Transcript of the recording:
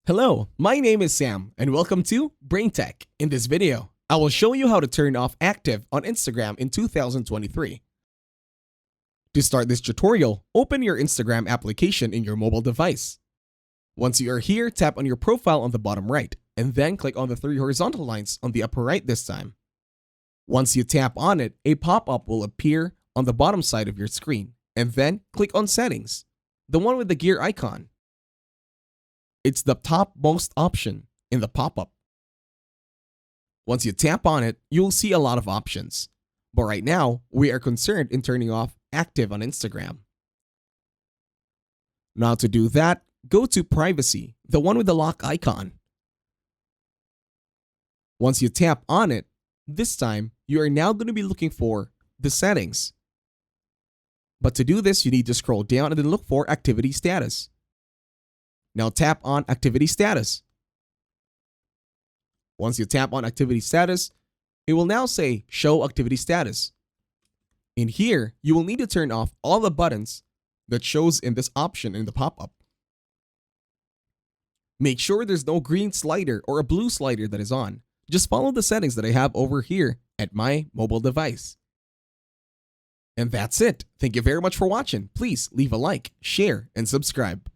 Hello, my name is Sam and welcome to BrainTech. In this video, I will show you how to turn off active on Instagram in 2023. To start this tutorial, open your Instagram application in your mobile device. Once you are here, tap on your profile on the bottom right and then click on the three horizontal lines on the upper right this time. Once you tap on it, a pop-up will appear on the bottom side of your screen and then click on Settings, the one with the gear icon. It's the topmost option in the pop-up. Once you tap on it, you'll see a lot of options. But right now, we are concerned in turning off active on Instagram. Now to do that, go to Privacy, the one with the lock icon. Once you tap on it, this time, you are now going to be looking for the settings. But to do this, you need to scroll down and then look for Activity Status. Now tap on Activity Status. Once you tap on Activity Status, it will now say Show Activity Status. In here, you will need to turn off all the buttons that shows in this option in the pop-up. Make sure there's no green slider or a blue slider that is on. Just follow the settings that I have over here at my mobile device. And that's it. Thank you very much for watching. Please leave a like, share, and subscribe.